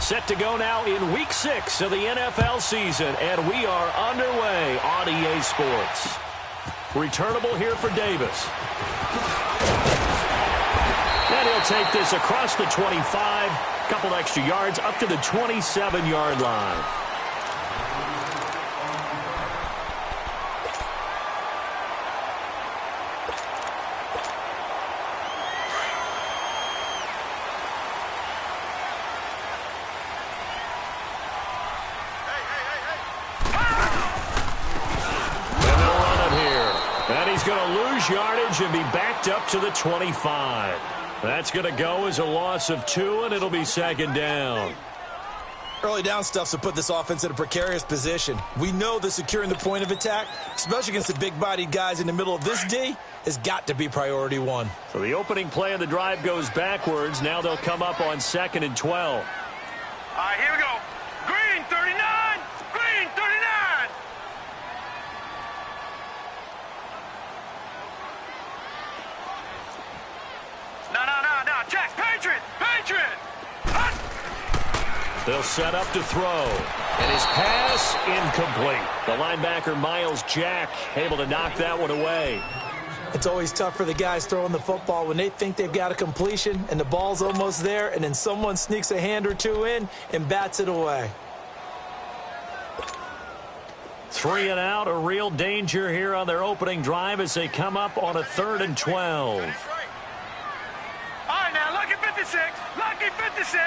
Set to go now in Week 6 of the NFL season, and we are underway on EA Sports. Returnable here for Davis. And he'll take this across the 25, couple extra yards up to the 27-yard line. Yardage and be backed up to the 25. That's going to go as a loss of 2, and it'll be second down. Early down stuff to put this offense in a precarious position. We know that securing the point of attack, especially against the big-bodied guys in the middle of this D, has got to be priority one. So the opening play of the drive goes backwards. Now they'll come up on 2nd and 12. All right, here we go. Green, 39. Green, 39. No. Check. Patriot. Hut. They'll set up to throw. And his pass incomplete. The linebacker, Miles Jack, able to knock that one away. It's always tough for the guys throwing the football when they think they've got a completion and the ball's almost there, and then someone sneaks a hand or two in and bats it away. 3 and out, a real danger here on their opening drive as they come up on a 3rd and 12. All right, now, lucky 56. Lucky 56.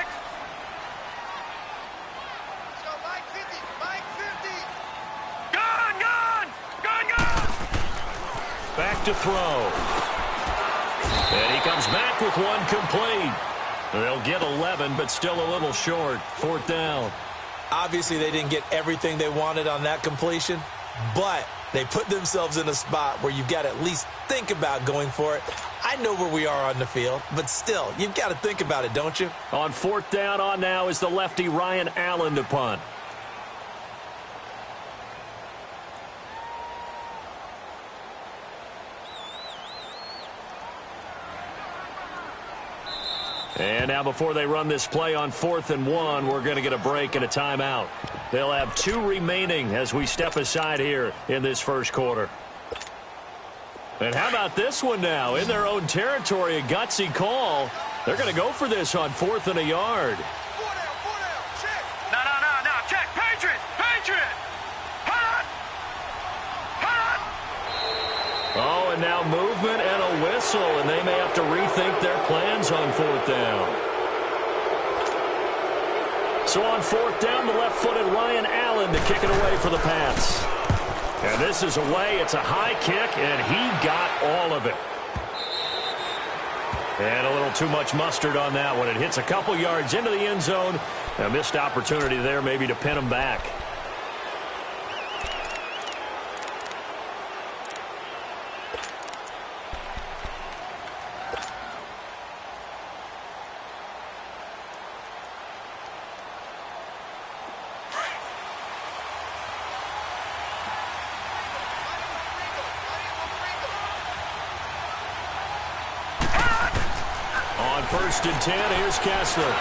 Let's go, Mike 50. Mike 50. Gone. Back to throw. And he comes back with one complete. They'll get 11, but still a little short. 4th down. Obviously, they didn't get everything they wanted on that completion, but they put themselves in a spot where you've got to at least think about going for it. I know where we are on the field, but still, you've got to think about it, don't you? On 4th down on now is the lefty Ryan Allen to punt. And now before they run this play on 4th and 1, we're going to get a break and a timeout. They'll have 2 remaining as we step aside here in this first quarter. And how about this one now? In their own territory, a gutsy call. They're going to go for this on 4th and a yard. 4 down, check. No, check. Patriot. Hut. Oh, and now movement and a whistle, and they may have to rethink their plans on 4th down. So on 4th down, the left-footed Ryan Allen to kick it away for the Pats. And this is away. It's a high kick, and he got all of it. And a little too much mustard on that one. It hits a couple yards into the end zone. A missed opportunity there maybe to pin him back. On 1st and 10, here's Kessler.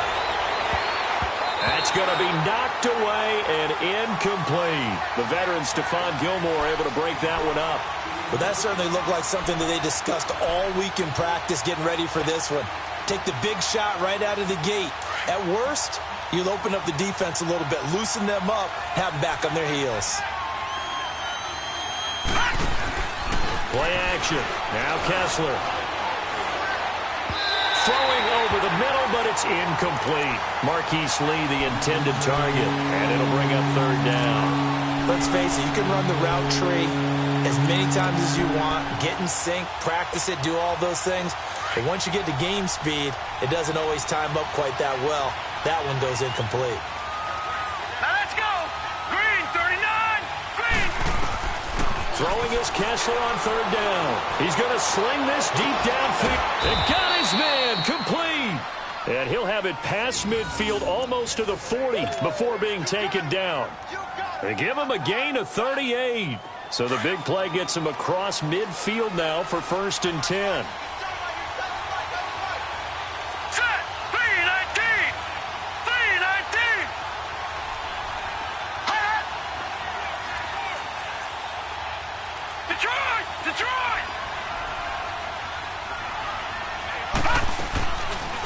That's going to be knocked away and incomplete. The veteran Stephon Gilmore able to break that one up. Well, that certainly looked like something that they discussed all week in practice getting ready for this one. Take the big shot right out of the gate. At worst, you'll open up the defense a little bit, loosen them up, have them back on their heels. Play action. Now Kessler. Throwing over the middle, but it's incomplete. Marquise Lee, the intended target, and it'll bring up 3rd down. Let's face it, you can run the route tree as many times as you want, get in sync, practice it, do all those things. But once you get to game speed, it doesn't always time up quite that well. That one goes incomplete. Now let's go. Green, 39. Green. Throwing is Kessler on 3rd down. He's going to sling this deep downfield. And got his man complete. And he'll have it past midfield almost to the 40 before being taken down. They give him a gain of 38. So the big play gets him across midfield now for 1st and 10. Set. 319.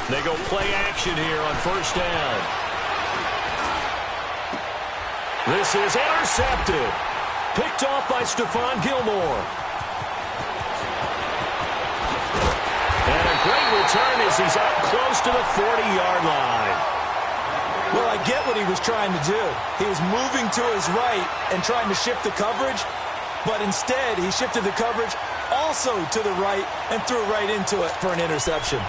They go play action here on first down. This is intercepted. Picked off by Stephon Gilmore. And a great return as he's up close to the 40-yard line. Well, I get what he was trying to do. He was moving to his right and trying to shift the coverage, but instead he shifted the coverage also to the right and threw right into it for an interception.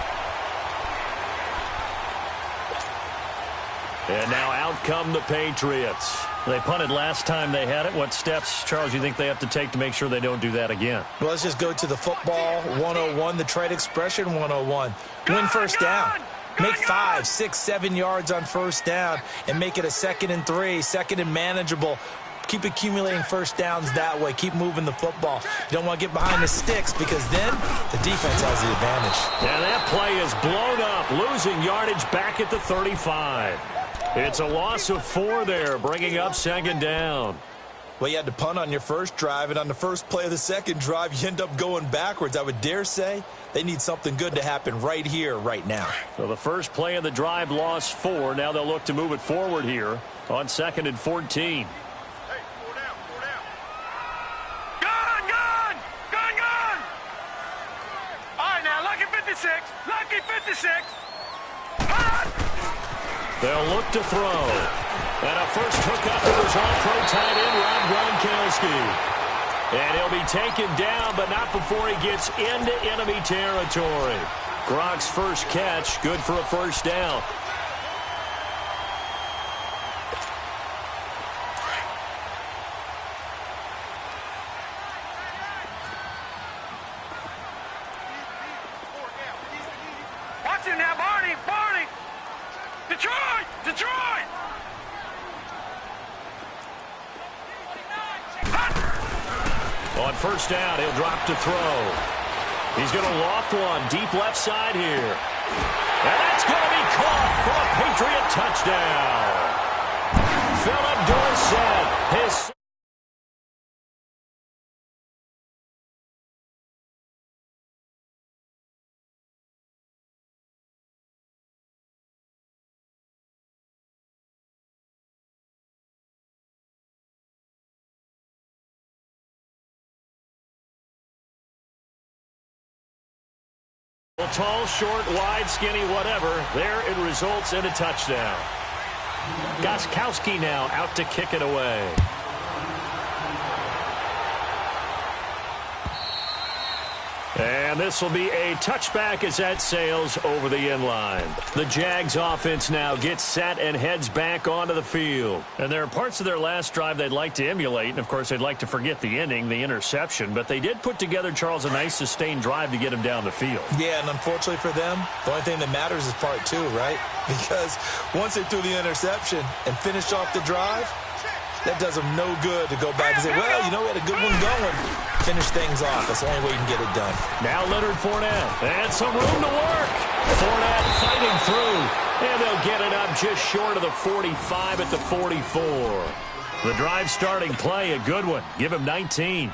And now out come the Patriots. They punted last time they had it. What steps, Charles, you think they have to take to make sure they don't do that again? Well, let's just go to the football 101, the trade expression 101. Win first down. Make 5, 6, 7 yards on first down and make it a 2nd and 3, 2nd and manageable. Keep accumulating first downs that way. Keep moving the football. You don't want to get behind the sticks because then the defense has the advantage. And that play is blown up, losing yardage back at the 35. It's a loss of 4 there, bringing up 2nd down. Well, you had to punt on your first drive, and on the first play of the second drive, you end up going backwards. I would dare say they need something good to happen right here, right now. So the first play of the drive lost 4. Now they'll look to move it forward here on 2nd and 14. Hey, 4 down, 4 down. Gun, gun! Gun, gun! All right, now, lucky 56. Lucky 56. Hot! They'll look to throw. And a first hookup with his all-pro tight end, Rob Gronkowski. And he'll be taken down, but not before he gets into enemy territory. Gronk's first catch, good for a first down. Watch him now, Barney, Barney! Detroit! Detroit! On first down, he'll drop to throw. He's going to loft one deep left side here. And that's going to be caught for a Patriot touchdown. Philip Dorsett, his... Tall, short, wide, skinny, whatever. There it results in a touchdown. Gostkowski now out to kick it away. And this will be a touchback as that sails over the end line. The Jags offense now gets set and heads back onto the field. And there are parts of their last drive they'd like to emulate. And, of course, they'd like to forget the ending, the interception. But they did put together, Charles, a nice sustained drive to get him down the field. Yeah, and unfortunately for them, the only thing that matters is part 2, right? Because once they threw the interception and finished off the drive, that does them no good to go back and say, well, you know, we had a good one going. Finish things off. That's the only way you can get it done. Now Leonard Fournette. And some room to work. Fournette fighting through. And they'll get it up just short of the 45 at the 44. The drive starting play, a good one. Give him 19.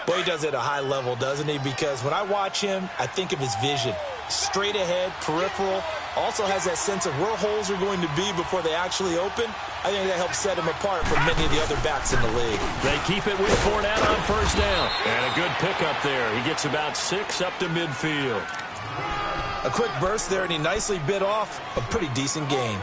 Well, he does it at a high level, doesn't he? Because when I watch him, I think of his vision. Straight ahead, peripheral. Also has that sense of where holes are going to be before they actually open. I think that helps set him apart from many of the other backs in the league. They keep it with Fournette on first down. And a good pickup there. He gets about 6 up to midfield. A quick burst there, and he nicely bit off a pretty decent gain.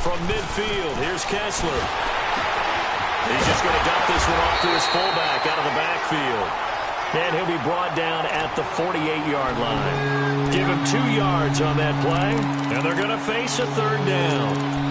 From midfield, here's Kessler. He's just going to dump this one off to his fullback out of the backfield. And he'll be brought down at the 48-yard line. Give him 2 yards on that play, and they're going to face a third down.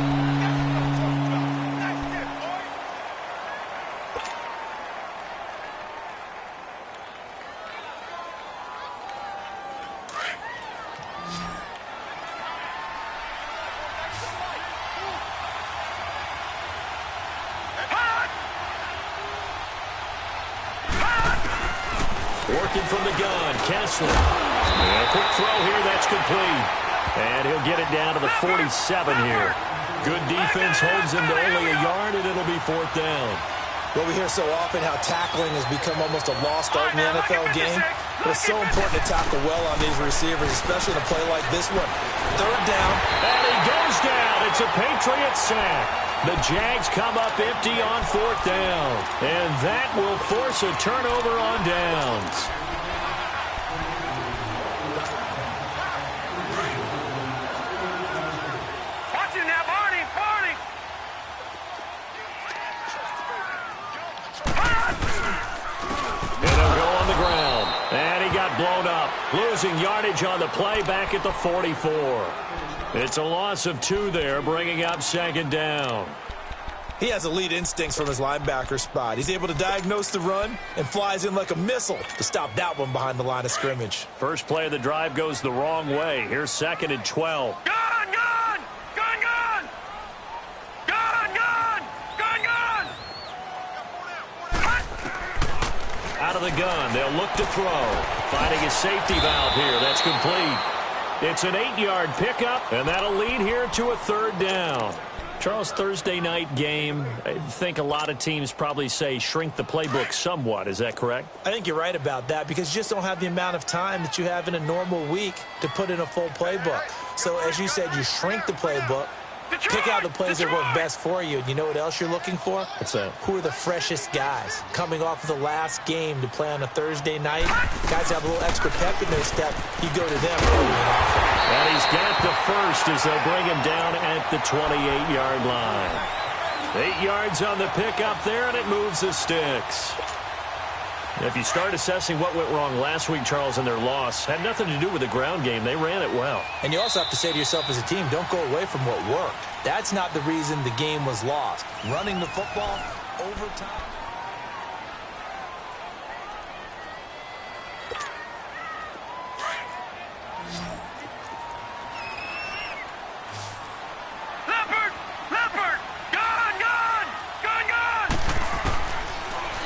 Working from the gun, Kessler. And a quick throw here, that's complete. And he'll get it down to the 47 here. Good defense holds him to only a yard, and it'll be 4th down. Well, we hear so often how tackling has become almost a lost art in the NFL game. But it's so important to tackle well on these receivers, especially in a play like this one. 3rd down. And he goes down. It's a Patriots sack. The Jags come up empty on 4th down. And that will force a turnover on downs. Blown up, losing yardage on the play back at the 44. It's a loss of 2 there, bringing up 2nd down. He has elite instincts from his linebacker spot. He's able to diagnose the run and flies in like a missile to stop that one behind the line of scrimmage. First play of the drive goes the wrong way. Here's 2nd and 12. Gun! Gun! Gun! Gun! Gun! Gun! Gun! Gun! Out of the gun, they'll look to throw. Finding a safety valve here. That's complete. It's an 8-yard pickup, and that'll lead here to a 3rd down. Charles, Thursday night game, I think a lot of teams probably say shrink the playbook somewhat. Is that correct? I think you're right about that because you just don't have the amount of time that you have in a normal week to put in a full playbook. So, as you said, you shrink the playbook. Pick out the plays that work best for you. And you know what else you're looking for? What's that? Who are the freshest guys? Coming off of the last game to play on a Thursday night, guys have a little extra pep in their step. You go to them early and often. And he's got the first as they'll bring him down at the 28-yard line. 8 yards on the pickup there, and it moves the sticks. If you start assessing what went wrong last week, Charles, in their loss, had nothing to do with the ground game. They ran it well. And you also have to say to yourself as a team, don't go away from what worked. That's not the reason the game was lost. Running the football, overtime.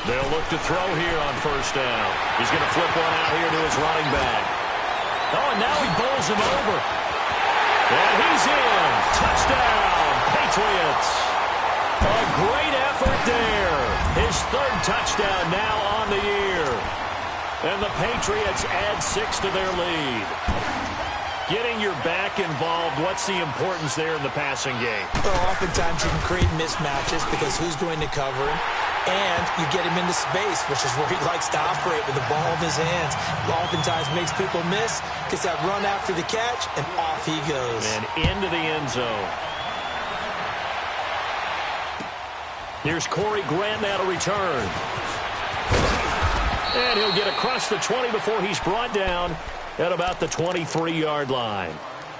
They'll look to throw here on 1st down. He's going to flip one out here to his running back. Oh, and now he bowls him over. And he's in. Touchdown, Patriots. A great effort there. His 3rd touchdown now on the year. And the Patriots add 6 to their lead. Getting your back involved, what's the importance there in the passing game? Well, oftentimes you can create mismatches because who's going to cover him? And you get him into space, which is where he likes to operate with the ball in his hands. Oftentimes makes people miss, gets that run after the catch, and off he goes. And into the end zone. Here's Corey Grant now to return. And he'll get across the 20 before he's brought down at about the 23-yard line.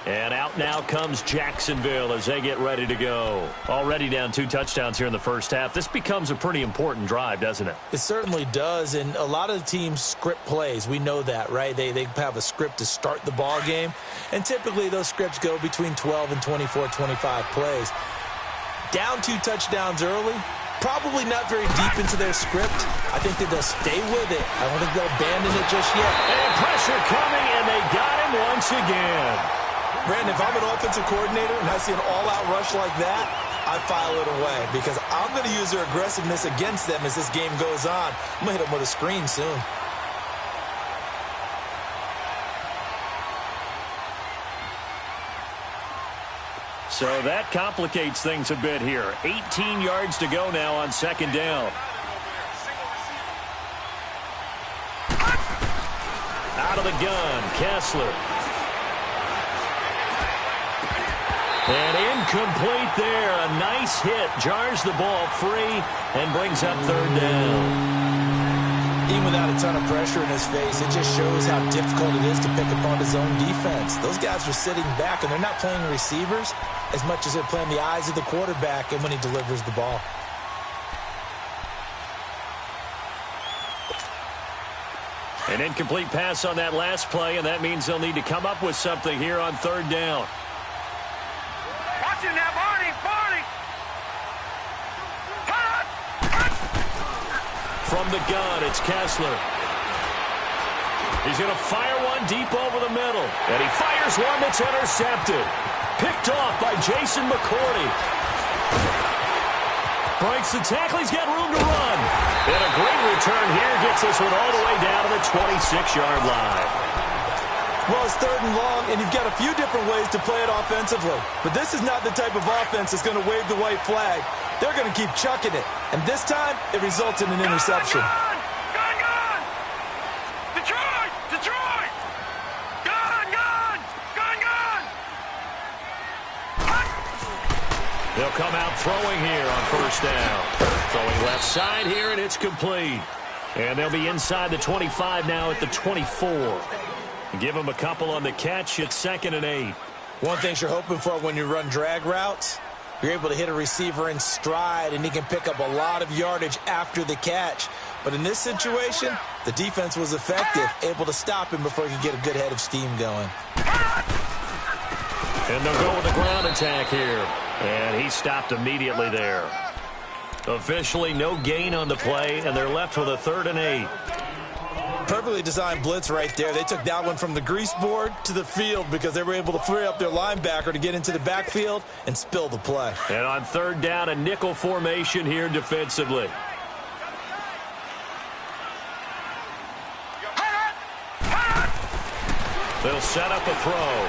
And out now comes Jacksonville as they get ready to go. Already down 2 touchdowns here in the first half. This becomes a pretty important drive, doesn't it? It certainly does, and a lot of the teams script plays. We know that, right? They have a script to start the ball game, and typically those scripts go between 12 and 24, 25 plays. Down 2 touchdowns early, probably not very deep into their script. I think that they'll stay with it. I don't think they'll abandon it just yet. And pressure coming, and they got him once again. Brandon, if I'm an offensive coordinator and I see an all-out rush like that, I file it away because I'm going to use their aggressiveness against them as this game goes on. I'm going to hit them with a screen soon. So that complicates things a bit here. 18 yards to go now on 2nd down. Out of the gun, Kessler. And incomplete there. A nice hit. Jars the ball free and brings up 3rd down. Even without a ton of pressure in his face, it just shows how difficult it is to pick apart his own defense. Those guys are sitting back, and they're not playing receivers as much as they're playing the eyes of the quarterback and when he delivers the ball. An incomplete pass on that last play, and that means they'll need to come up with something here on 3rd down. Watch him now, Barney! Barney! From the gun, it's Kessler. He's going to fire one deep over the middle. And he fires one that's intercepted. Picked off by Jason McCourty. Breaks the tackle. He's got room to run. And a great return here gets this one all the way down to the 26-yard line. Well, it's 3rd and long, and you've got a few different ways to play it offensively. But this is not the type of offense that's going to wave the white flag. They're going to keep chucking it. And this time, it results in an interception. Gun! Detroit! Detroit! Gun! They'll come out throwing here on 1st down. Throwing left side here, and it's complete. And they'll be inside the 25 now at the 24. Give them a couple on the catch. It's 2nd and 8. One thing you're hoping for when you run drag routes, you're able to hit a receiver in stride, and he can pick up a lot of yardage after the catch. But in this situation, the defense was effective, able to stop him before he could get a good head of steam going. And they'll go with the ground attack here. And he stopped immediately there. Officially no gain on the play, and they're left with a 3rd and 8. Perfectly designed blitz right there. They took that one from the grease board to the field because they were able to free up their linebacker to get into the backfield and spill the play. And on 3rd down, a nickel formation here defensively. They'll set up a throw.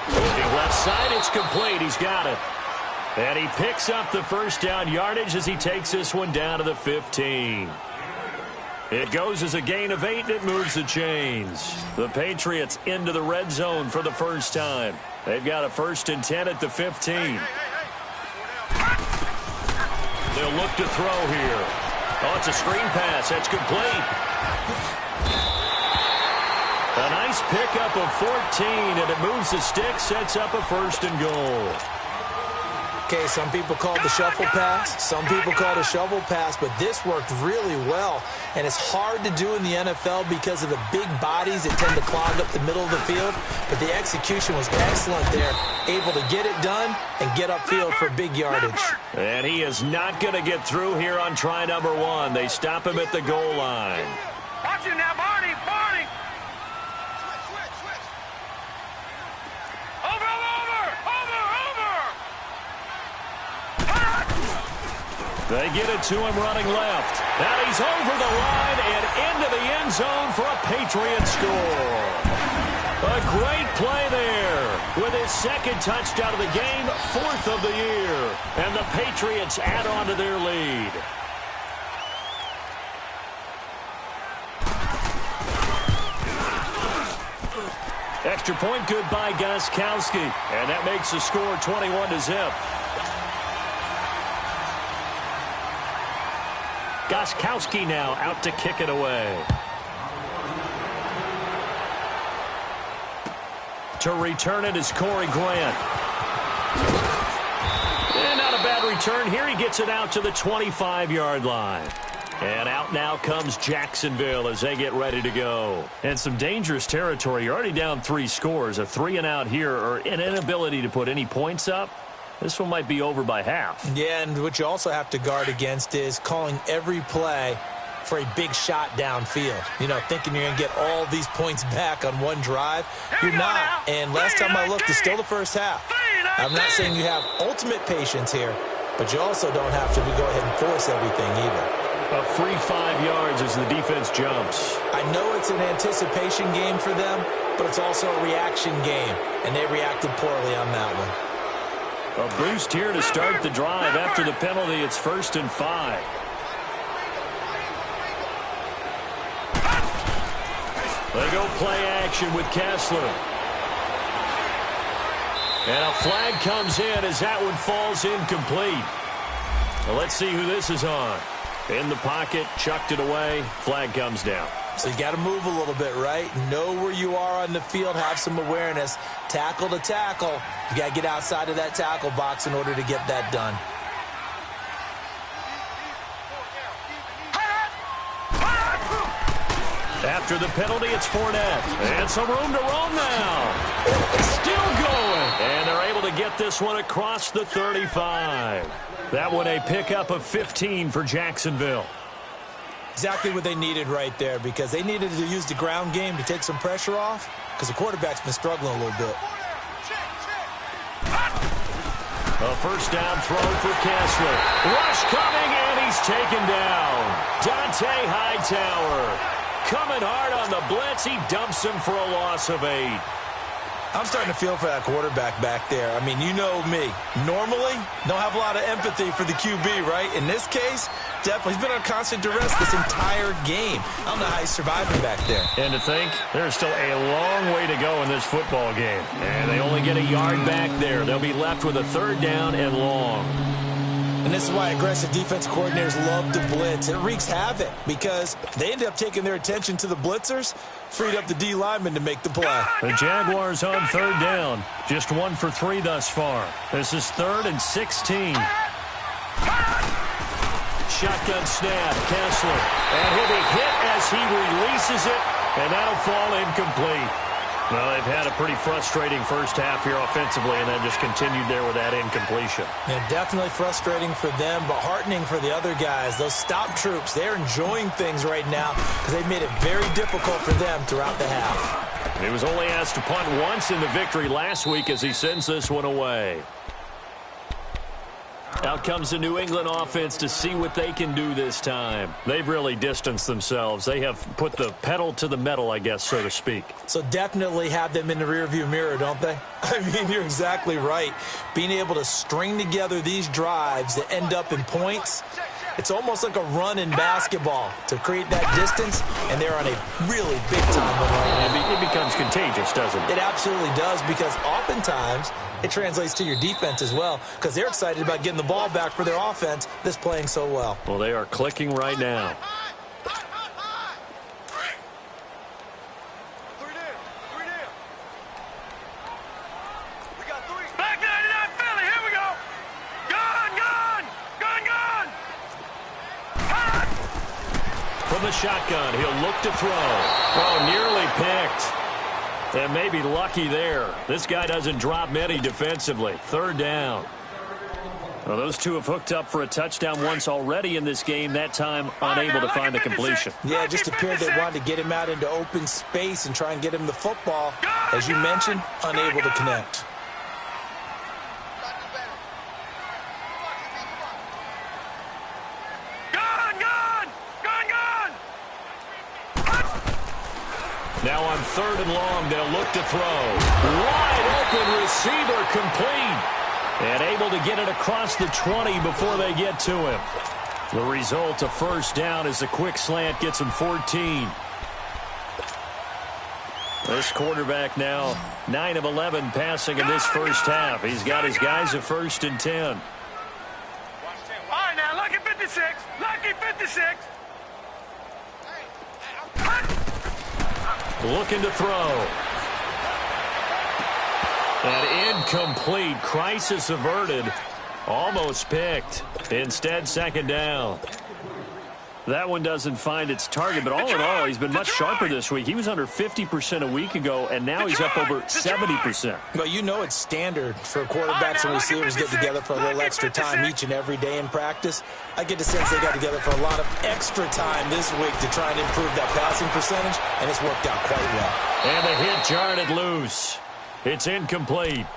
Moving left side, it's complete. He's got it. And he picks up the 1st down yardage as he takes this one down to the 15. It goes as a gain of 8, and it moves the chains. The Patriots into the red zone for the first time. They've got a 1st and 10 at the 15. They'll look to throw here. Oh, it's a screen pass. That's complete. A nice pickup of 14, and it moves the stick, sets up a 1st and goal. Okay, some people call it the shuffle pass. Some people call it a shovel pass, but this worked really well. And it's hard to do in the NFL because of the big bodies that tend to clog up the middle of the field. But the execution was excellent there, able to get it done and get upfield for big yardage. And he is not going to get through here on try number 1. They stop him at the goal line. Watch it now, Barney! They get it to him running left. Now he's over the line and into the end zone for a Patriot score. A great play there with his 2nd touchdown of the game, 4th of the year. And the Patriots add on to their lead. Extra point good by Gostkowski. And that makes the score 21-0. Gostkowski now out to kick it away. To return it is Corey Grant. And not a bad return here. He gets it out to the 25-yard line. And out now comes Jacksonville as they get ready to go. And some dangerous territory. You're already down 3 scores. A 3-and-out here or an inability to put any points up. This one might be over by half. Yeah, and what you also have to guard against is calling every play for a big shot downfield. You know, thinking you're going to get all these points back on one drive. You're not. And last time I looked, it's still the first half. I'm not saying you have ultimate patience here, but you also don't have to go ahead and force everything either. A free 5 yards as the defense jumps. I know it's an anticipation game for them, but it's also a reaction game, and they reacted poorly on that one. A boost here to start the drive. After the penalty, it's 1st and 5. They go play action with Kessler. And a flag comes in as that one falls incomplete. Well, let's see who this is on. In the pocket, chucked it away. Flag comes down. So you got to move a little bit, right? Know where you are on the field, have some awareness. Tackle to tackle. You got to get outside of that tackle box in order to get that done. After the penalty, it's Fournette. And some room to roam now. Still going. And they're able to get this one across the 35. That one a pickup of 15 for Jacksonville. Exactly what they needed right there, because they needed to use the ground game to take some pressure off, because the quarterback's been struggling a little bit. A first down throw for Kessler. Rush coming, and he's taken down. Dante Hightower coming hard on the blitz. He dumps him for a loss of 8. I'm starting to feel for that quarterback back there. I mean, you know me. Normally, don't have a lot of empathy for the QB, right? In this case, definitely. He's been on constant duress this entire game. I don't know how he's surviving back there. And to think, there's still a long way to go in this football game. And they only get a yard back there. They'll be left with a third down and long. And this is why aggressive defense coordinators love to blitz. It wreaks havoc because they end up taking their attention to the blitzers, freed up the D lineman to make the play. The Jaguars on third down. Just 1 for 3 thus far. This is 3rd and 16. Shotgun snap, Kessler. And he'll be hit as he releases it, and that'll fall incomplete. Well, they've had a pretty frustrating first half here offensively, and then just continued there with that incompletion. Yeah, definitely frustrating for them, but heartening for the other guys. Those stop troops, they're enjoying things right now because they've made it very difficult for them throughout the half. He was only asked to punt once in the victory last week as he sends this one away. Out comes the New England offense to see what they can do this time. They've really distanced themselves. They have put the pedal to the metal, I guess, so to speak. So definitely have them in the rearview mirror, don't they? I mean, you're exactly right. Being able to string together these drives that end up in points, it's almost like a run in basketball to create that distance, and they're on a really big-time one right now. It becomes contagious, doesn't it? It absolutely does, because oftentimes it translates to your defense as well, because they're excited about getting the ball back for their offense that's playing so well. Well, they are clicking right now. From the shotgun, he'll look to throw. Oh, nearly picked. And maybe lucky there. This guy doesn't drop many defensively. Third down. Well, those two have hooked up for a touchdown once already in this game, that time unable to find the completion. Yeah, it just appeared they wanted to get him out into open space and try and get him the football. As you mentioned, unable to connect. Now on 3rd and long, they'll look to throw. Wide open receiver complete. And able to get it across the 20 before they get to him. The result, a first down, as the quick slant gets him 14. This quarterback now 9 of 11 passing in this first half. He's got his guys at 1st and 10. All right, now, lucky 56. Lucky 56. Looking to throw. And incomplete. Crisis averted. Almost picked. Instead, 2nd down. That one doesn't find its target, but all in all, he's been much sharper this week. He was under 50% a week ago, and now he's up over 70%. Well, you know it's standard for quarterbacks and receivers get together for a little extra time each and every day in practice. I get the sense they got together for a lot of extra time this week to try and improve that passing percentage, and it's worked out quite well. And the hit jarred it loose. It's incomplete.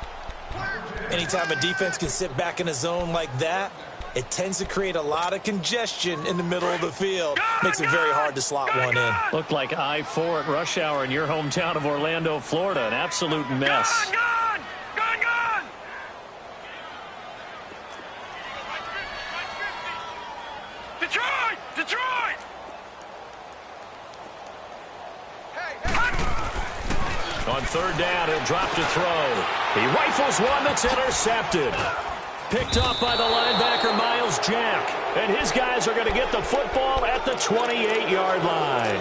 Anytime a defense can sit back in a zone like that, it tends to create a lot of congestion in the middle of the field. Makes it very hard to slot one in. Looked like I-4 at rush hour in your hometown of Orlando, Florida. An absolute mess. Gone! Detroit! On 3rd down, he'll drop to throw. He rifles one that's intercepted. Picked off by the linebacker, Miles Jack. And his guys are going to get the football at the 28-yard line.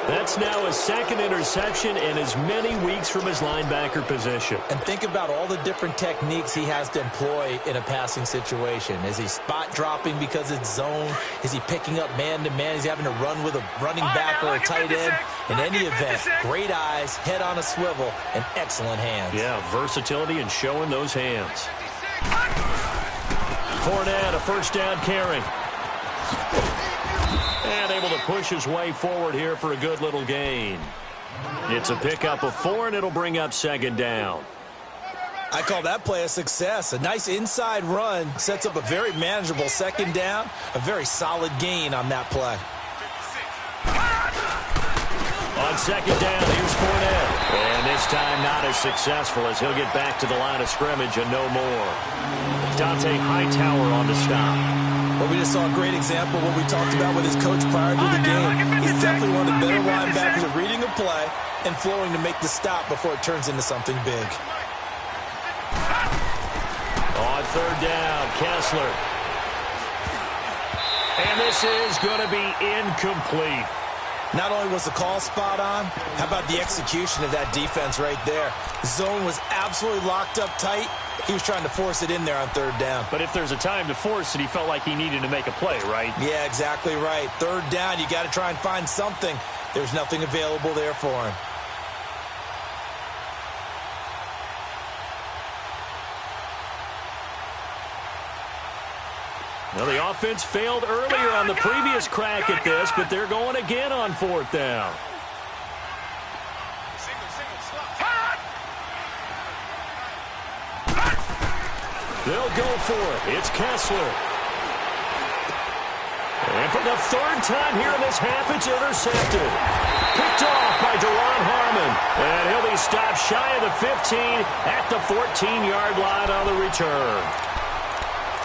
That's now his 2nd interception in as many weeks from his linebacker position. And think about all the different techniques he has to employ in a passing situation. Is he spot dropping because it's zone? Is he picking up man-to-man? Is he having to run with a running back or a tight end? In any event, great eyes, head on a swivel, and excellent hands. Yeah, versatility and showing those hands. Fournette, a first down carry. And able to push his way forward here for a good little gain. It's a pickup of 4, and it'll bring up second down. I call that play a success. A nice inside run sets up a very manageable second down. A very solid gain on that play. On second down, here's Fournette. And this time not as successful as he'll get back to the line of scrimmage and no more. Dante Hightower on the stop. Well, we just saw a great example of what we talked about with his coach prior to the game. He's definitely one of the better linebackers at reading a play and flowing to make the stop before it turns into something big. On third down, Kessler. And this is going to be incomplete. Not only was the call spot on, how about the execution of that defense right there? Zone was absolutely locked up tight. He was trying to force it in there on third down. But if there's a time to force it, he felt like he needed to make a play, right? Yeah, exactly right. Third down, you got to try and find something. There's nothing available there for him. Well, the offense failed earlier on the previous crack at this, but they're going again on fourth down. They'll go for it. It's Kessler. And for the third time here in this half, it's intercepted. Picked off by Deron Harmon. And he'll be stopped shy of the 15 at the 14-yard line on the return.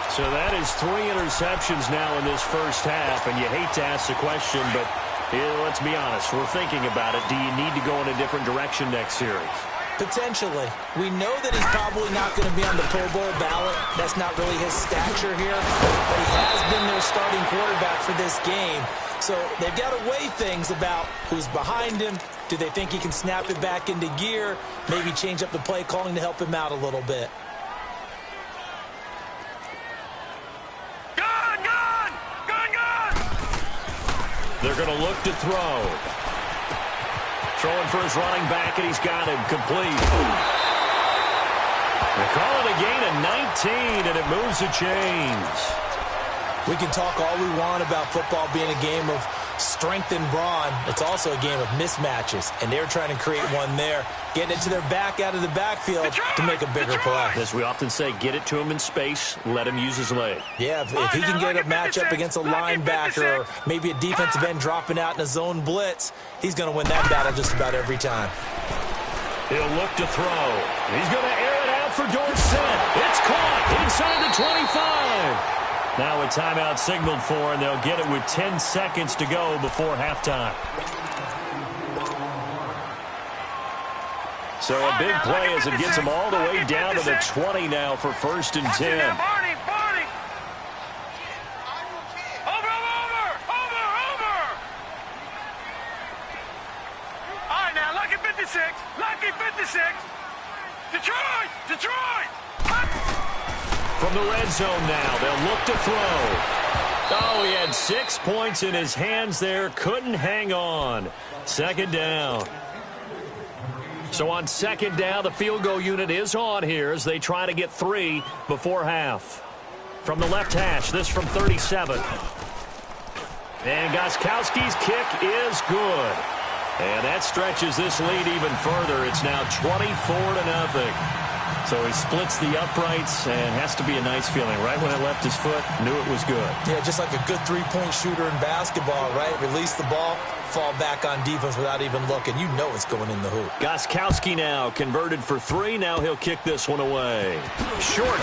So that is 3 interceptions now in this first half, and you hate to ask the question, but let's be honest, we're thinking about it. Do you need to go in a different direction next series? Potentially. We know that he's probably not going to be on the Pro Bowl ballot. That's not really his stature here, but he has been their starting quarterback for this game. So they've got to weigh things about who's behind him. Do they think he can snap it back into gear? Maybe change up the play calling to help him out a little bit. They're going to look to throw. Throwing for his running back, and he's got him complete. They call it a gain of 19, and it moves the chains. We can talk all we want about football being a game of strength and brawn. It's also a game of mismatches, and they're trying to create one there, getting it to their back out of the backfield to make a bigger play. As we often say, get it to him in space, let him use his leg. Yeah, if he can get a matchup against a linebacker or maybe a defensive end dropping out in a zone blitz, he's going to win that battle just about every time. He'll look to throw. He's going to air it out for Dorsett. It's caught inside the 25. Now a timeout signaled for, and they'll get it with 10 seconds to go before halftime. So a big play as it gets them all the way down to the 20 now for 1st and 10. All right, now, lucky 56. Lucky 56. Detroit! From the red zone now, they'll look to throw. Oh, he had 6 points in his hands there. Couldn't hang on. Second down. So on second down, the field goal unit is on here as they try to get 3 before half. From the left hash, this from 37. And Gostkowski's kick is good. And that stretches this lead even further. It's now 24-0. So he splits the uprights, and has to be a nice feeling. Right when it left his foot, knew it was good. Yeah, just like a good three-point shooter in basketball, right? Release the ball, fall back on defense without even looking. You know it's going in the hoop. Gostkowski now converted for 3. Now he'll kick this one away. Short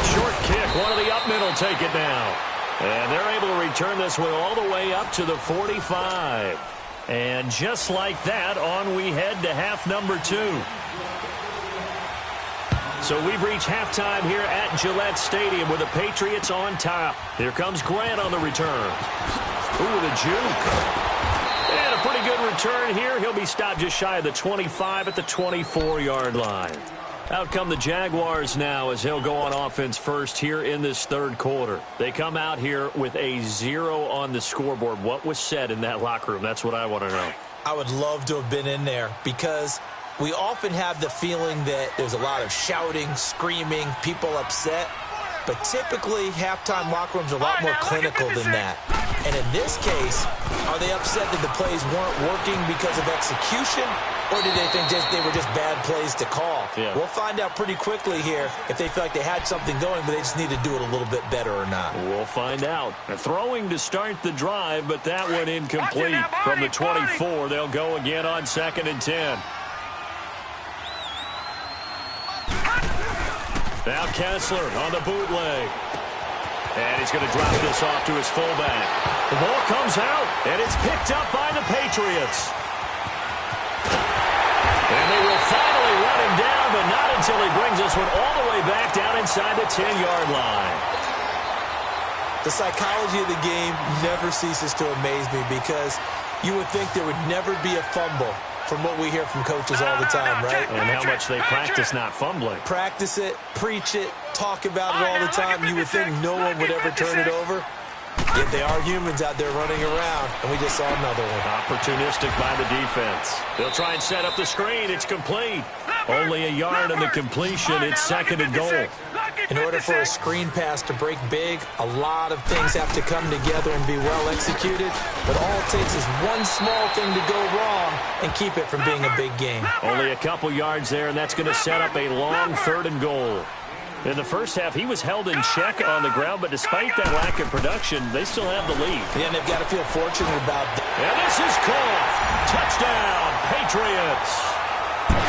kick. One of the up men will take it now. And they're able to return this one all the way up to the 45. And just like that, on we head to half number 2. So we've reached halftime here at Gillette Stadium with the Patriots on top. Here comes Grant on the return. Ooh, the juke. And a pretty good return here. He'll be stopped just shy of the 25 at the 24-yard line. Out come the Jaguars now as he'll go on offense first here in this third quarter. They come out here with a 0 on the scoreboard. What was said in that locker room? That's what I want to know. I would love to have been in there because we often have the feeling that there's a lot of shouting, screaming, people upset. but typically halftime locker rooms are a lot more clinical than that. And in this case, are they upset that the plays weren't working because of execution, or did they think they were just bad plays to call? Yeah. We'll find out pretty quickly here if they feel like they had something going, but they just need to do it a little bit better or not. We'll find out. Throwing to start the drive, but that one incomplete. From the 24, they'll go again on 2nd and 10. Now Kessler on the bootleg. And he's going to drop this off to his fullback. The ball comes out, and it's picked up by the Patriots. And they will finally run him down, but not until he brings this one all the way back down inside the 10-yard line. The psychology of the game never ceases to amaze me because you would think there would never be a fumble from what we hear from coaches all the time, right? And how much they practice not fumbling. Practice it, preach it, talk about it all the time. You would think no one would ever turn it over. Yet they are humans out there running around, and we just saw another one. Opportunistic by the defense. They'll try and set up the screen. It's complete. Only a yard in the completion. It's 2nd and goal. In order for a screen pass to break big, a lot of things have to come together and be well executed. But all it takes is one small thing to go wrong and keep it from being a big game. Only a couple yards there, and that's going to set up a long 3rd and goal. In the first half, he was held in check on the ground, but despite that lack of production, they still have the lead. Yeah, and they've got to feel fortunate about that. And this is caught. Touchdown, Patriots.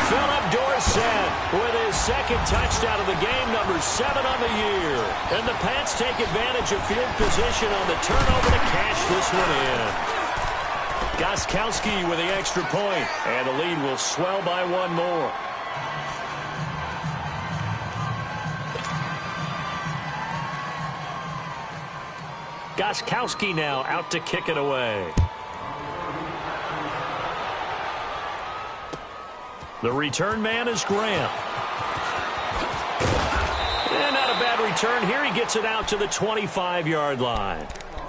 Philip Dorsett with his 2nd touchdown of the game, number 7 on the year. And the Pats take advantage of field position on the turnover to cash this one in. Gostkowski with the extra point, and the lead will swell by one more. Gostkowski now out to kick it away. The return man is Graham. And not a bad return here. He gets it out to the 25-yard line.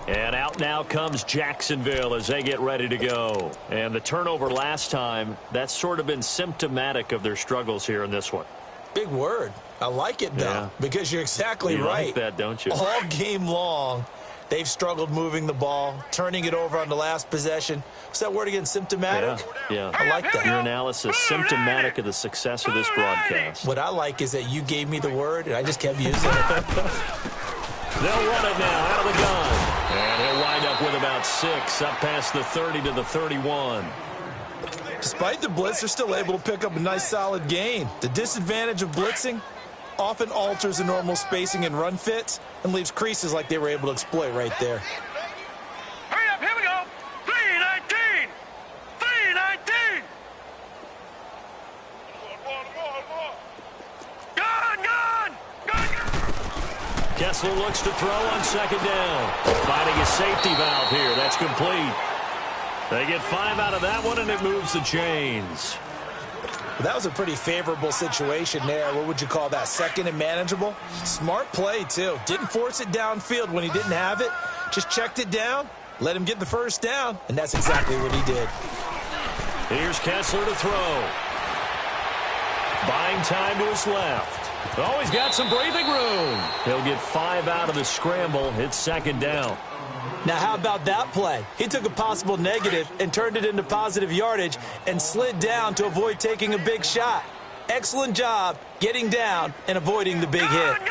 And out now comes Jacksonville as they get ready to go. And the turnover last time, that's sort of been symptomatic of their struggles here in this one. Big word. I like it, though, because you're exactly right. You like that, don't you? All game long, they've struggled moving the ball, turning it over on the last possession. What's that word again, symptomatic? Yeah. I like that. Your analysis, symptomatic of the success of this broadcast. What I like is that you gave me the word, and I just kept using it. They'll run it now out of the gun. And he'll wind up with about 6, up past the 30 to the 31. Despite the blitz, they're still able to pick up a nice, solid gain. The disadvantage of blitzing often alters the normal spacing and run fits and leaves creases like they were able to exploit right there. Hurry up, here we go. 319. 319. Gun. Kessler looks to throw on 2nd down. Finding a safety valve here. That's complete. They get 5 out of that one, and it moves the chains. Well, that was a pretty favorable situation there. What would you call that? 2nd and manageable? Smart play, too. Didn't force it downfield when he didn't have it. Just checked it down, let him get the 1st down, and that's exactly what he did. Here's Kessler to throw. Buying time to his left. Oh, he's got some breathing room. He'll get 5 out of the scramble. It's 2nd down. Now, how about that play? He took a possible negative and turned it into positive yardage and slid down to avoid taking a big shot. Excellent job getting down and avoiding the big hit.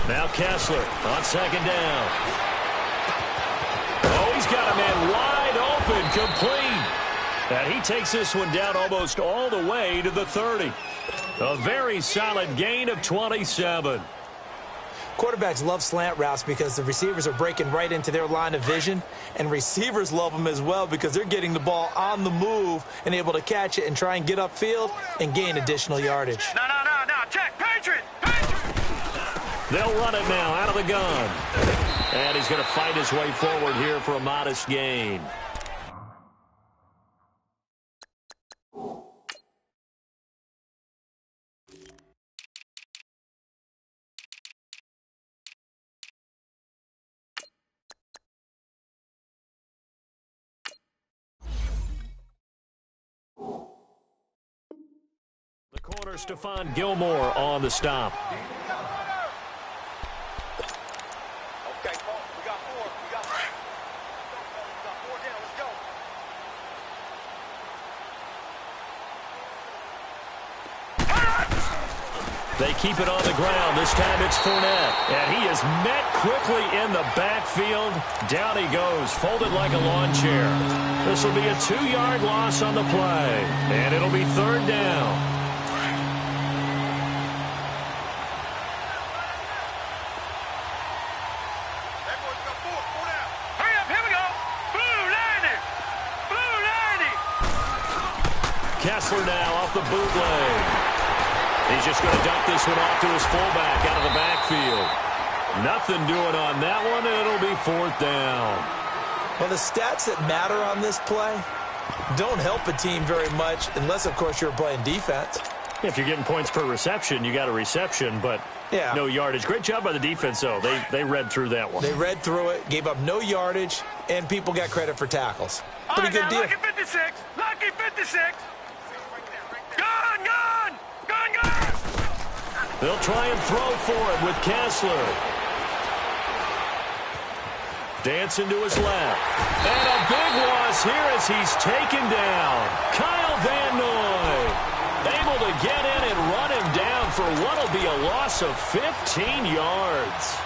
Now Kessler on 2nd down. Oh, he's got a man wide open, complete. And he takes this one down almost all the way to the 30. A very solid gain of 27. Quarterbacks love slant routes because the receivers are breaking right into their line of vision, and receivers love them as well because they're getting the ball on the move and able to catch it and try and get upfield and gain additional yardage. No. Check. Patriot. They'll run it now out of the gun. And he's going to fight his way forward here for a modest gain. The corner, Stephon Gilmore on the stop. They keep it on the ground. This time it's Fournette. And he is met quickly in the backfield. Down he goes, folded like a lawn chair. This will be a 2-yard loss on the play. And it'll be 3rd down. Kessler now off the bootleg. He's just going to dump this one off to his fullback out of the backfield. Nothing doing on that one, and it'll be 4th down. Well, the stats that matter on this play don't help a team very much unless, of course, you're playing defense. If you're getting points per reception, you got a reception, but no yardage. Great job by the defense, though. They read through that one. They read through it, gave up no yardage, and people got credit for tackles. Pretty good deal. Lucky 56. Lucky 56. Gun, gun! Gun, gun! They'll try and throw for it with Kessler. Dancing to his left. And a big loss here as he's taken down. Kyle Van Noy able to get in and run him down for what will be a loss of 15 yards.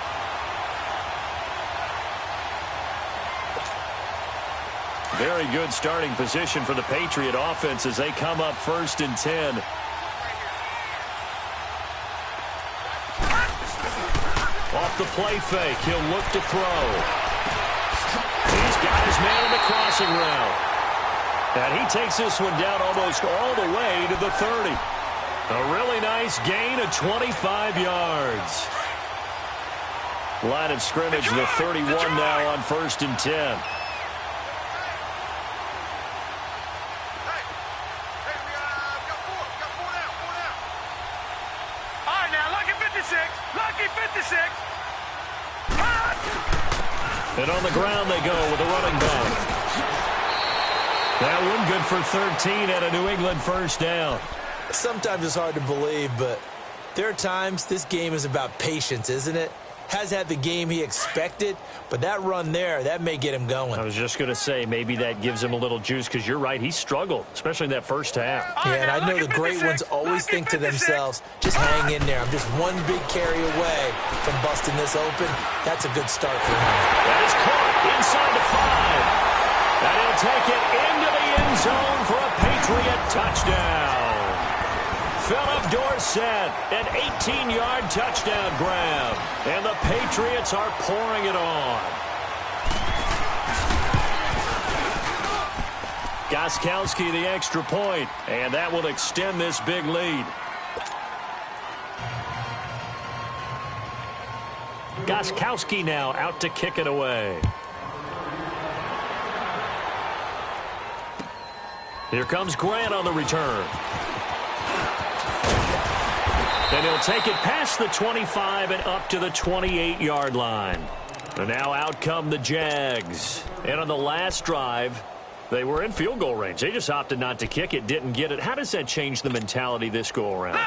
Very good starting position for the Patriot offense as they come up 1st and 10. Off the play fake, he'll look to throw. He's got his man on the crossing route. And he takes this one down almost all the way to the 30. A really nice gain of 25 yards. Line of scrimmage, the 31 now on 1st and 10. And on the ground they go with a running back. That one good for 13 at a New England 1st down. Sometimes it's hard to believe, but there are times this game is about patience, isn't it? Has had the game he expected, but that run there, that may get him going. I was just going to say, maybe that gives him a little juice, because you're right, he struggled, especially in that first half. Yeah, and I know the great ones always think to themselves, just hang in there. I'm just one big carry away from busting this open. That's a good start for him. That is caught inside the 5. And he'll take it into the end zone for a Patriot touchdown. Philip Dorsett, an 18-yard touchdown grab. And the Patriots are pouring it on. Gostkowski the extra point, and that will extend this big lead. Gostkowski now out to kick it away. Here comes Grant on the return. And he'll take it past the 25 and up to the 28-yard line. And now out come the Jags. And on the last drive, they were in field goal range. They just opted not to kick it, didn't get it. How does that change the mentality this go-around?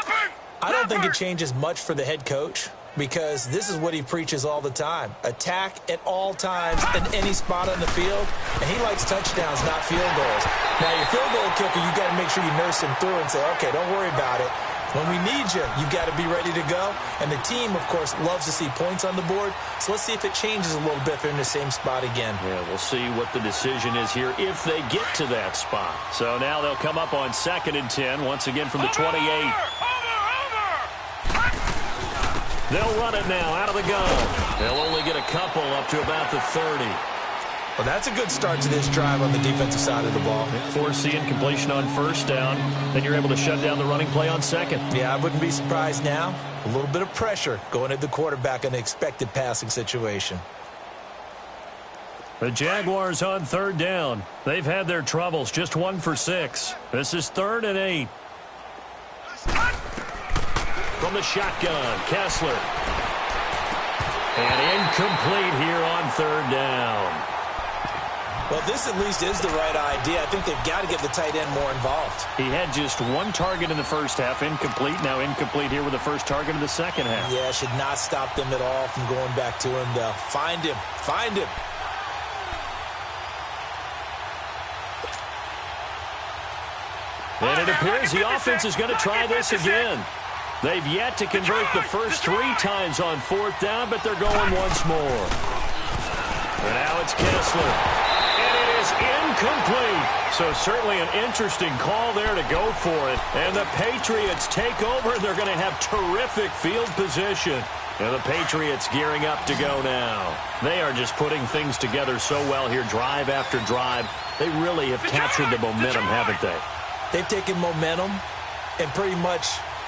I don't think it changes much for the head coach, because this is what he preaches all the time. Attack at all times in any spot on the field, and he likes touchdowns, not field goals. Now, your field goal kicker, you got to make sure you nurse him through and say, okay, don't worry about it. When we need you, you got to be ready to go. And the team, of course, loves to see points on the board. So let's see if it changes a little bit if they're in the same spot again. Yeah, we'll see what the decision is here if they get to that spot. So now they'll come up on 2nd and 10, once again from the 28. They'll run it now out of the gun. They'll only get a couple up to about the 30. Well, that's a good start to this drive on the defensive side of the ball. Forcing completion on 1st down. Then you're able to shut down the running play on 2nd. Yeah, I wouldn't be surprised now. A little bit of pressure going at the quarterback in an expected passing situation. The Jaguars on 3rd down. They've had their troubles, just 1 for 6. This is 3rd and 8. From the shotgun, Kessler. And incomplete here on 3rd down. Well, this at least is the right idea. I think they've got to get the tight end more involved. He had just 1 target in the first half, incomplete. Now incomplete here with the first target in the second half. Yeah, should not stop them at all from going back to him, though. Find him. Find him. And it appears the offense is going to try this again. They've yet to convert the first 3 times on 4th down, but they're going once more. And now it's Kessler. And it is incomplete. So certainly an interesting call there to go for it. And the Patriots take over, and they're going to have terrific field position. And the Patriots gearing up to go now. They are just putting things together so well here, drive after drive. They really have captured the momentum, haven't they? They've taken momentum and pretty much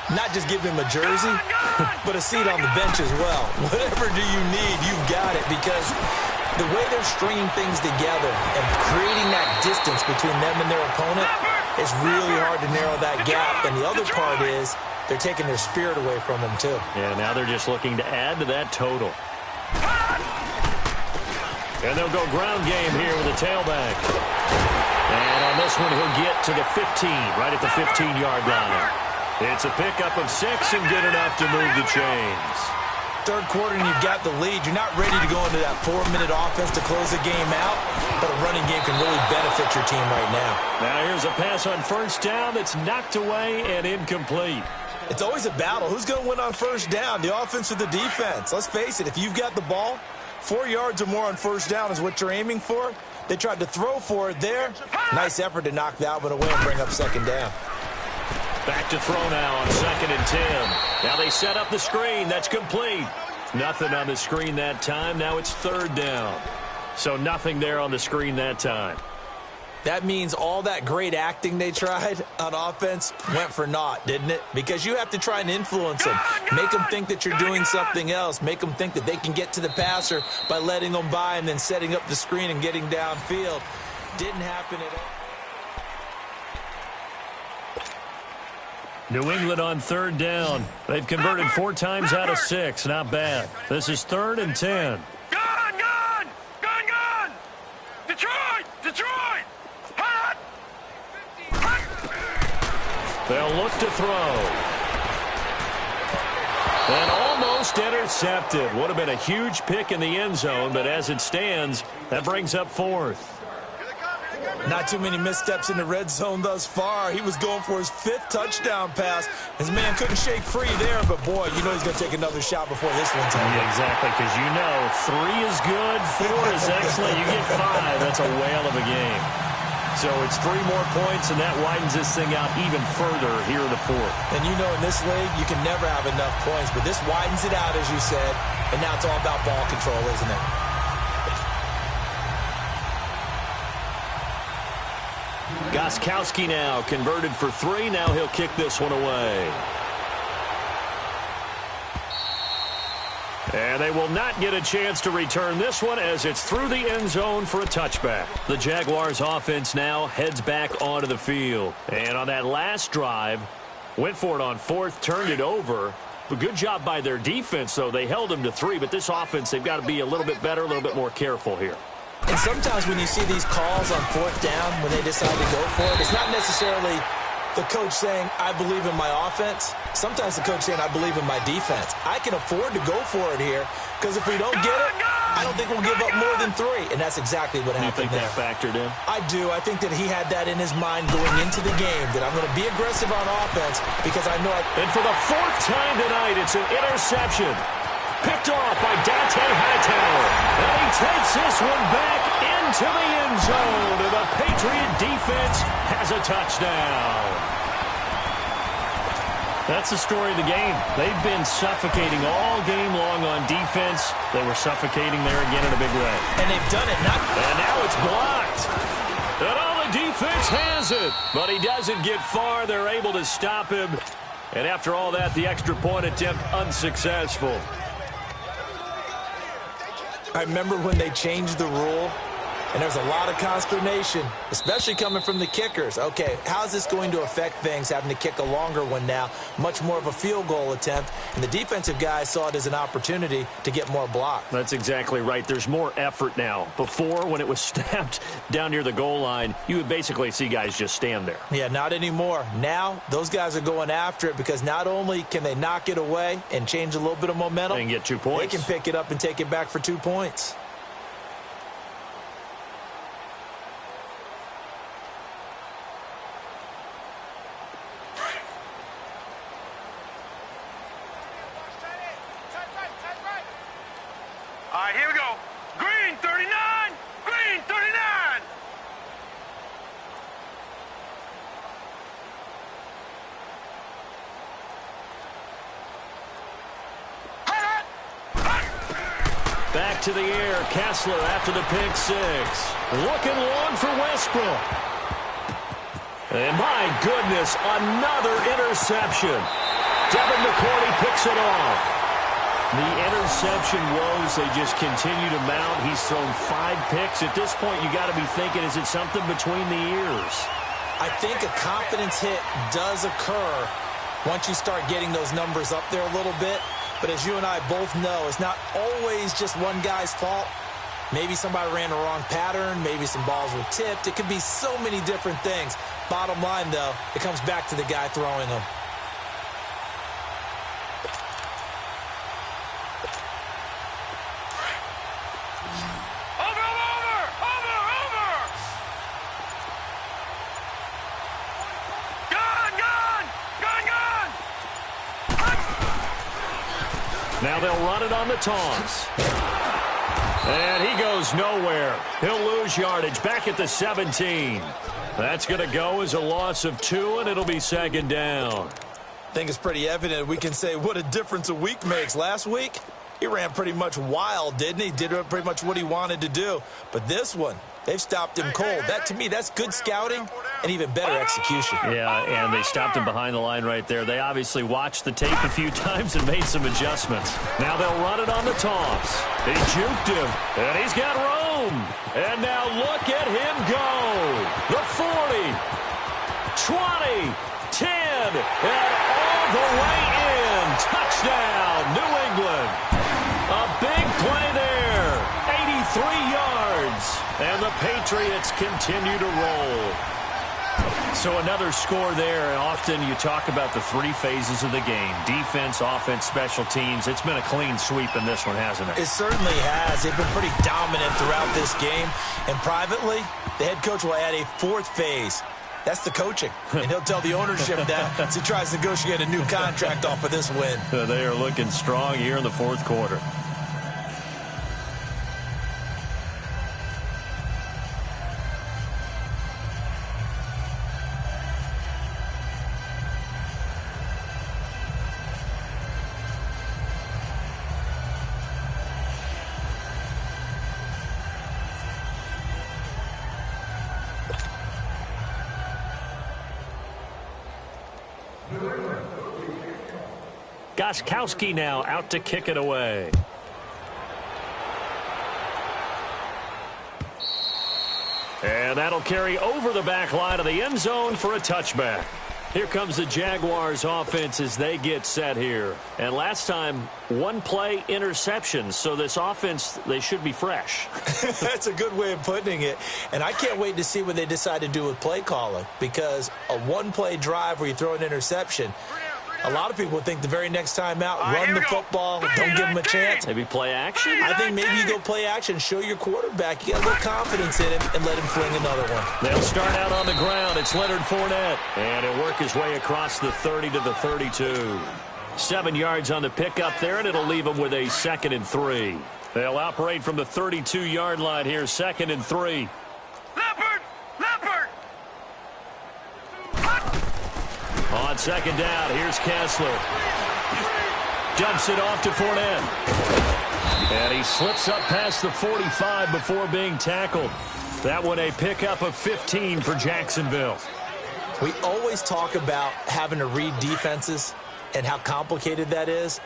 not just give him a jersey, but a seat on the bench as well. Whatever do you need, you've got it, because the way they're stringing things together and creating that distance between them and their opponent, it's really hard to narrow that gap. And the other part is they're taking their spirit away from them, too. Yeah, now they're just looking to add to that total. And they'll go ground game here with a tailback. And on this one, he'll get to the 15, right at the 15-yard line. It's a pickup of 6 and good enough to move the chains. Third quarter and you've got the lead. You're not ready to go into that 4-minute offense to close the game out, but a running game can really benefit your team right now. Now here's a pass on first down that's knocked away and incomplete. It's always a battle. Who's going to win on first down, the offense or the defense? Let's face it, if you've got the ball, 4 yards or more on first down is what you're aiming for. They tried to throw for it there. Nice effort to knock that one away and bring up second down. Back to throw now on 2nd and 10. Now they set up the screen. That's complete. Nothing on the screen that time. Now it's 3rd down. So nothing there on the screen that time. That means all that great acting they tried on offense went for naught, didn't it? Because you have to try and influence them. Make them think that you're doing something else. Make them think that they can get to the passer by letting them by and then setting up the screen and getting downfield. Didn't happen at all. New England on 3rd down. They've converted 4 times out of 6. Not bad. This is 3rd and 10. Gun! Detroit! Hot! They'll look to throw. And almost intercepted. Would have been a huge pick in the end zone, but as it stands, that brings up 4th. Not too many missteps in the red zone thus far. He was going for his 5th touchdown pass. His man couldn't shake free there, but boy, you know he's going to take another shot before this one's over. Yeah, exactly, because you know 3 is good, 4 is excellent. You get 5, that's a whale of a game. So it's 3 more points, and that widens this thing out even further here in the 4th. And you know in this league, you can never have enough points, but this widens it out, as you said, and now it's all about ball control, isn't it? Gostkowski now converted for 3. Now he'll kick this one away. And they will not get a chance to return this one as it's through the end zone for a touchback. The Jaguars offense now heads back onto the field. And on that last drive, went for it on 4th, turned it over. A good job by their defense, though. They held them to 3, but this offense, they've got to be a little bit better, a little bit more careful here. And sometimes when you see these calls on 4th down, when they decide to go for it, it's not necessarily the coach saying, I believe in my offense. Sometimes the coach saying, I believe in my defense. I can afford to go for it here because if we don't get it, I don't think we'll give up more than 3. And that's exactly what happened there. You think that factored in? I do. I think that he had that in his mind going into the game, that I'm going to be aggressive on offense because I know. And for the 4th time tonight, it's an interception. Picked off by Dante Hightower. And he takes this one back into the end zone. And the Patriot defense has a touchdown. That's the story of the game. They've been suffocating all game long on defense. They were suffocating there again in a big way. And they've done it. And now it's blocked. And all the defense has it. But he doesn't get far. They're able to stop him. And after all that, the extra point attempt unsuccessful. I remember when they changed the rule, and there's a lot of consternation, especially coming from the kickers. Okay, how's this going to affect things, having to kick a longer one now, much more of a field goal attempt, and the defensive guys saw it as an opportunity to get more blocks. That's exactly right. There's more effort now. Before, when it was snapped down near the goal line, you would basically see guys just stand there. Yeah, not anymore. Now, those guys are going after it because not only can they knock it away and change a little bit of momentum, and get 2 points. They can pick it up and take it back for 2 points. right, here we go. Green 39. Green 39. Back to the air. Kessler after the pick six. Looking long for Westbrook. And my goodness, another interception. Devin McCourty picks it off. The interception woes, they just continue to mount. He's thrown 5 picks. At this point, you got to be thinking, is it something between the ears? I think a confidence hit does occur once you start getting those numbers up there a little bit. But as you and I both know, it's not always just one guy's fault. Maybe somebody ran the wrong pattern. Maybe some balls were tipped. It could be so many different things. Bottom line, though, it comes back to the guy throwing them. Now they'll run it on the toss. And he goes nowhere. He'll lose yardage back at the 17. That's going to go as a loss of 2, and it'll be second down. I think it's pretty evident. We can say what a difference a week makes. Last week, he ran pretty much wild, didn't he? Did pretty much what he wanted to do. But this one, they've stopped him cold. That, to me, that's good scouting and even better execution. Yeah, and they stopped him behind the line right there. They obviously watched the tape a few times and made some adjustments. Now they'll run it on the toss. They juked him, and he's got room. And now look at him go. The 40, 20, 10, and all the way in. Touchdown, New England. A big play there. 83 yards. And the Patriots continue to roll. So another score there, and often you talk about the 3 phases of the game. Defense, offense, special teams. It's been a clean sweep in this one, hasn't it? It certainly has. They've been pretty dominant throughout this game. And privately, the head coach will add a 4th phase. That's the coaching. And he'll tell the ownership that as he tries to negotiate a new contract off of this win. They are looking strong here in the 4th quarter. Gostkowski now out to kick it away. And that'll carry over the back line of the end zone for a touchback. Here comes the Jaguars offense as they get set here. And last time, 1-play interception. So this offense, they should be fresh. That's a good way of putting it. And I can't wait to see what they decide to do with play calling. Because a 1-play drive where you throw an interception, a lot of people think the very next time out, run the football, don't give them a chance. Maybe play action? I think maybe you go play action, show your quarterback. You got a little confidence in him, and let him fling another one. They'll start out on the ground. It's Leonard Fournette. And he'll work his way across the 30 to the 32. 7 yards on the pickup there, and it'll leave him with a 2nd and 3. They'll operate from the 32-yard line here, 2nd and 3. On 2nd down, here's Kessler. Dumps it off to Fournette. And he slips up past the 45 before being tackled. That one a pickup of 15 for Jacksonville. We always talk about having to read defenses and how complicated that is.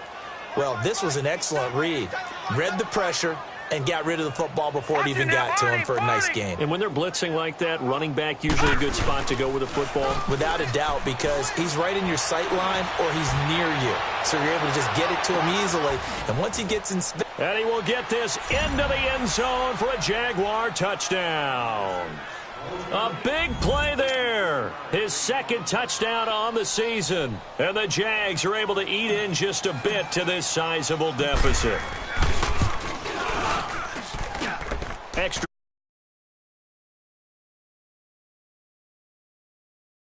Well, this was an excellent read. Read the pressure and got rid of the football before it even got to him for a nice gain. And when they're blitzing like that, running back usually a good spot to go with the football? Without a doubt, because he's right in your sight line or he's near you. So you're able to just get it to him easily. And once he gets in... And he will get this into the end zone for a Jaguar touchdown. A big play there. His 2nd touchdown on the season. And the Jags are able to eat in just a bit to this sizable deficit. Extra.